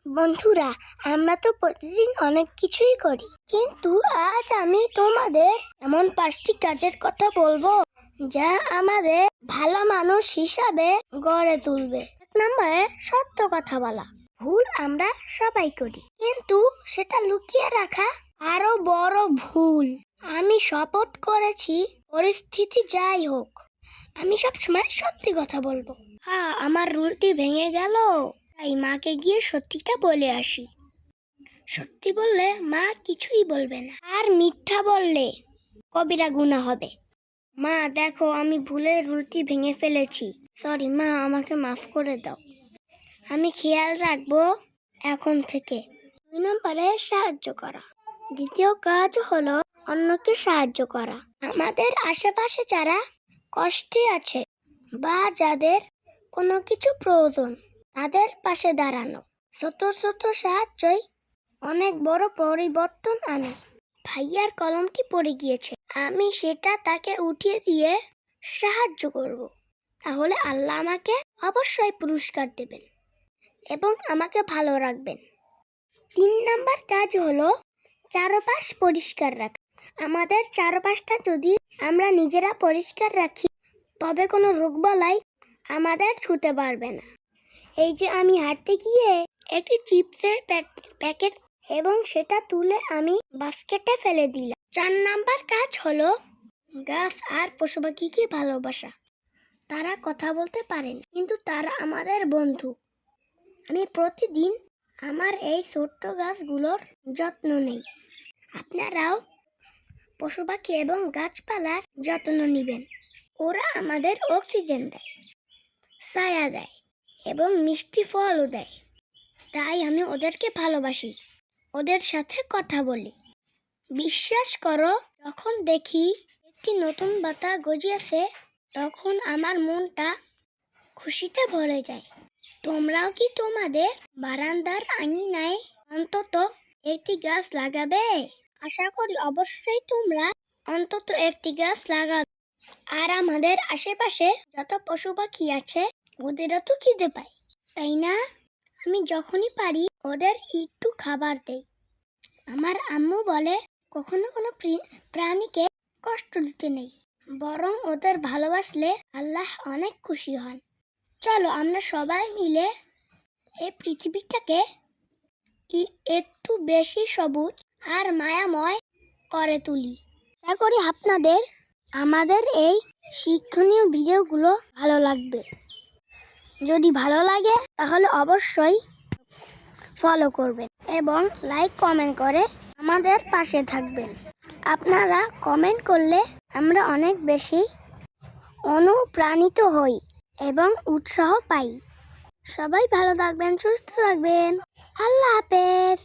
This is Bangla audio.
বন্ধুরা, আমরা তো প্রতিদিন অনেক কিছুই করি, কিন্তু আজ আমি তোমাদের এমন 5টি কাজের কথা বলবো যা আমাদের ভালো মানুষ হিসাবে গড়ে তুলবে। 1 নম্বরে সত্য কথা বলা। ভুল আমরা সবাই করি, কিন্তু সেটা লুকিয়ে রাখা আরো বড় ভুল। আমি শপথ করেছি, পরিস্থিতি যাই হোক আমি সবসময় সত্যি কথা বলবো। আমার রুলটি ভেঙে গেল, তাই মাকে গিয়ে সত্যিটা বলে আসি। সত্যি বললে মা কিছুই বলবে না, আর মিথ্যা বললে কবিরা গুনাহ হবে। মা দেখো, আমি ভুলে রুলটি ভেঙে ফেলেছি, সরি মা, আমাকে মাফ করে দাও। আমি খেয়াল রাখবো এখন থেকে। 2 নম্বরে সাহায্য করা। দ্বিতীয় কাজ হলো অন্যকে সাহায্য করা। আমাদের আশেপাশে যারা কষ্টে আছে বা যাদের কোনো কিছু প্রয়োজন, তাদের পাশে দাঁড়ানো। ছোট ছোট সাহায্যই অনেক বড় পরিবর্তন আনে। ভাইয়ার কলমটি পড়ে গিয়েছে, আমি সেটা তাকে উঠিয়ে দিয়ে সাহায্য করব, তাহলে আল্লাহ আমাকে অবশ্যই পুরস্কার দেবেন এবং আমাকে ভালো রাখবেন। 3 নম্বর কাজ হলো চারপাশ পরিষ্কার রাখা। আমাদের চারপাশটা যদি আমরা নিজেরা পরিষ্কার রাখি, তবে কোনো রোগবালাই আমাদের ছুঁতে পারবে না। এই যে আমি হাঁটতে গিয়ে একটি চিপসের প্যাকেট এবং সেটা তুলে আমি বাস্কেটে ফেলে দিলাম। 4 নাম্বার কাজ হলো গাছ আর পশু পাখিকে ভালোবাসা। তারা কথা বলতে পারে না, কিন্তু তারা আমাদের বন্ধু। আমি প্রতিদিন আমার এই ছোট্ট গাছগুলোর যত্ন নেই। আপনারাও পশু পাখি এবং গাছপালার যত্ন নেবেন। ওরা আমাদের অক্সিজেন দেয়, ছায়া দেয় এবং মিষ্টি ফলও দেয়। তাই আমি ওদেরকে ভালোবাসি, ওদের সাথে কথা বলি। বিশ্বাস করো, যখন দেখি একটি নতুন পাতা গজিয়েছে, তখন আমার মনটা খুশিতে ভরে যায়। তোমরাও কি তোমাদের বারান্দার আঙিনায় অন্তত একটি গাছ লাগাবে? আশা করি অবশ্যই তোমরা অন্তত একটি গাছ লাগাবে। আর আমাদের আশেপাশে যত পশু পাখি আছে, ওদেরও তো খিদে পায়, তাই না? আমি যখনই পারি ওদের একটু খাবার দেই। আমার আম্মু বলে, কখনো কোনো প্রাণীকে কষ্ট দিতে নেই, বরং ওদের ভালোবাসলে আল্লাহ অনেক খুশি হন। চলো আমরা সবাই মিলে এই পৃথিবীটাকে একটু বেশি সবুজ আর মায়াময় করে তুলি। আশা করি আপনাদের আমাদের এই শিক্ষণীয় ভিডিওগুলো ভালো লাগবে। যদি ভালো লাগে তাহলে অবশ্যই ফলো করবেন এবং লাইক কমেন্ট করে আমাদের পাশে থাকবেন। আপনারা কমেন্ট করলে আমরা অনেক বেশি অনুপ্রাণিত হই এবং উৎসাহ পাই। সবাই ভালো থাকবেন, সুস্থ থাকবেন। আল্লাহ হাফেজ।